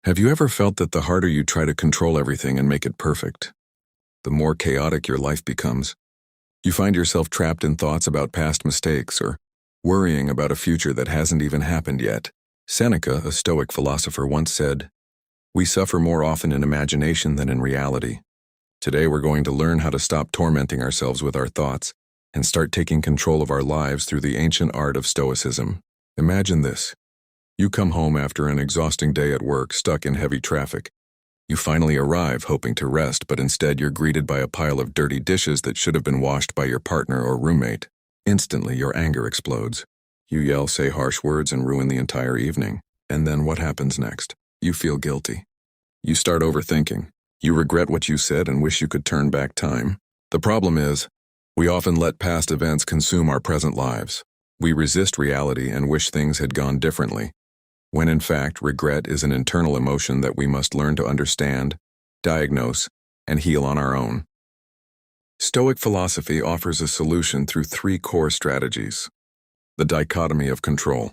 Have you ever felt that the harder you try to control everything and make it perfect, the more chaotic your life becomes? You find yourself trapped in thoughts about past mistakes or worrying about a future that hasn't even happened yet. Seneca, a Stoic philosopher, once said, "We suffer more often in imagination than in reality." Today we're going to learn how to stop tormenting ourselves with our thoughts and start taking control of our lives through the ancient art of Stoicism. Imagine this. You come home after an exhausting day at work, stuck in heavy traffic. You finally arrive hoping to rest, but instead you're greeted by a pile of dirty dishes that should have been washed by your partner or roommate. Instantly, your anger explodes. You yell, say harsh words, and ruin the entire evening. And then what happens next? You feel guilty. You start overthinking. You regret what you said and wish you could turn back time. The problem is, we often let past events consume our present lives. We resist reality and wish things had gone differently, when in fact, regret is an internal emotion that we must learn to understand, diagnose, and heal on our own. Stoic philosophy offers a solution through three core strategies. The Dichotomy of Control.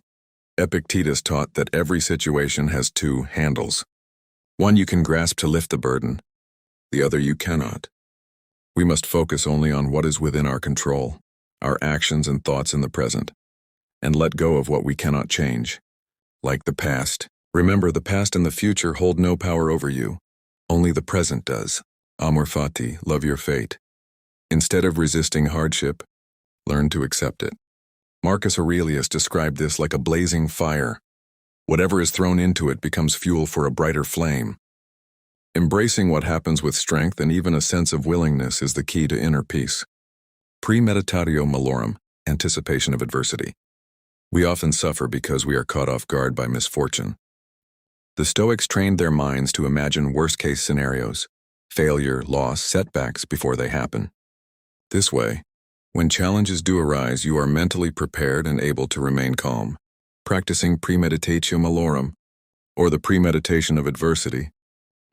Epictetus taught that every situation has two handles. One you can grasp to lift the burden, the other you cannot. We must focus only on what is within our control, our actions and thoughts in the present, and let go of what we cannot change. Like the past, remember the past and the future hold no power over you. Only the present does. Amor Fati, love your fate. Instead of resisting hardship, learn to accept it. Marcus Aurelius described this like a blazing fire. Whatever is thrown into it becomes fuel for a brighter flame. Embracing what happens with strength and even a sense of willingness is the key to inner peace. Premeditatio Malorum, anticipation of adversity. We often suffer because we are caught off guard by misfortune. The Stoics trained their minds to imagine worst-case scenarios, failure, loss, setbacks before they happen. This way, when challenges do arise, you are mentally prepared and able to remain calm. Practicing Premeditatio Malorum, or the premeditation of adversity,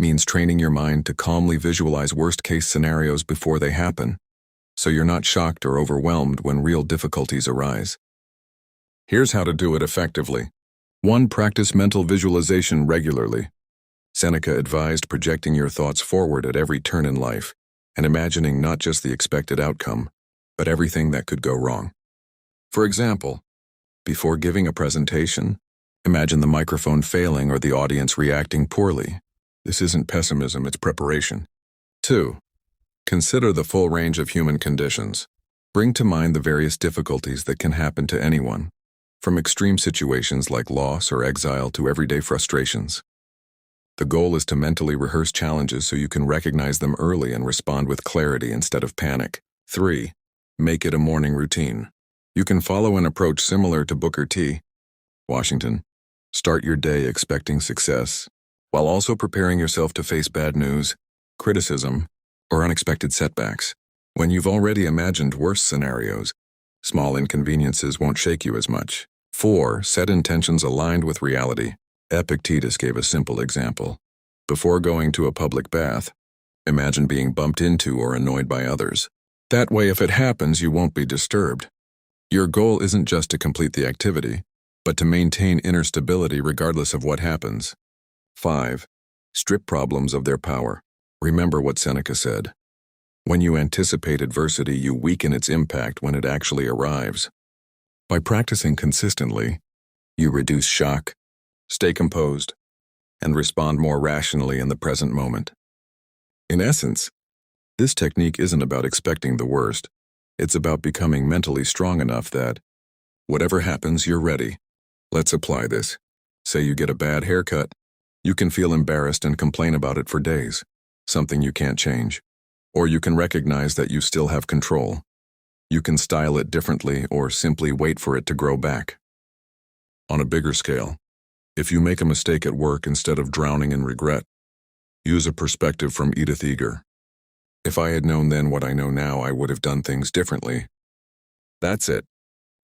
means training your mind to calmly visualize worst-case scenarios before they happen, so you're not shocked or overwhelmed when real difficulties arise. Here's how to do it effectively. 1. Practice mental visualization regularly. Seneca advised projecting your thoughts forward at every turn in life and imagining not just the expected outcome, but everything that could go wrong. For example, before giving a presentation, imagine the microphone failing or the audience reacting poorly. This isn't pessimism, it's preparation. 2. Consider the full range of human conditions. Bring to mind the various difficulties that can happen to anyone, from extreme situations like loss or exile to everyday frustrations. The goal is to mentally rehearse challenges so you can recognize them early and respond with clarity instead of panic. 3. Make it a morning routine. You can follow an approach similar to Booker T. Washington. Start your day expecting success, while also preparing yourself to face bad news, criticism, or unexpected setbacks. When you've already imagined worse scenarios, small inconveniences won't shake you as much. 4. Set intentions aligned with reality. Epictetus gave a simple example. Before going to a public bath, imagine being bumped into or annoyed by others. That way, if it happens, you won't be disturbed. Your goal isn't just to complete the activity, but to maintain inner stability regardless of what happens. 5. Strip problems of their power. Remember what Seneca said. When you anticipate adversity, you weaken its impact when it actually arrives. By practicing consistently, you reduce shock, stay composed, and respond more rationally in the present moment. In essence, this technique isn't about expecting the worst. It's about becoming mentally strong enough that, whatever happens, you're ready. Let's apply this. Say you get a bad haircut. You can feel embarrassed and complain about it for days, something you can't change. Or you can recognize that you still have control. You can style it differently or simply wait for it to grow back. On a bigger scale, if you make a mistake at work, instead of drowning in regret, use a perspective from Edith Eger. If I had known then what I know now, I would have done things differently. That's it.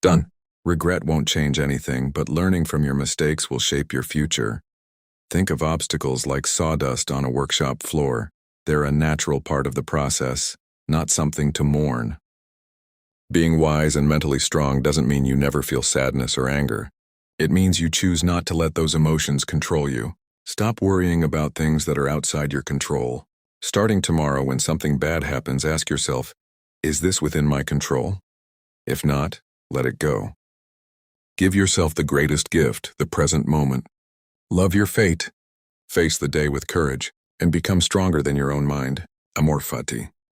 Done. Regret won't change anything, but learning from your mistakes will shape your future. Think of obstacles like sawdust on a workshop floor. They're a natural part of the process, not something to mourn. Being wise and mentally strong doesn't mean you never feel sadness or anger. It means you choose not to let those emotions control you. Stop worrying about things that are outside your control. Starting tomorrow, when something bad happens, ask yourself, is this within my control? If not, let it go. Give yourself the greatest gift, the present moment. Love your fate. Face the day with courage, and become stronger than your own mind. Amor Fati.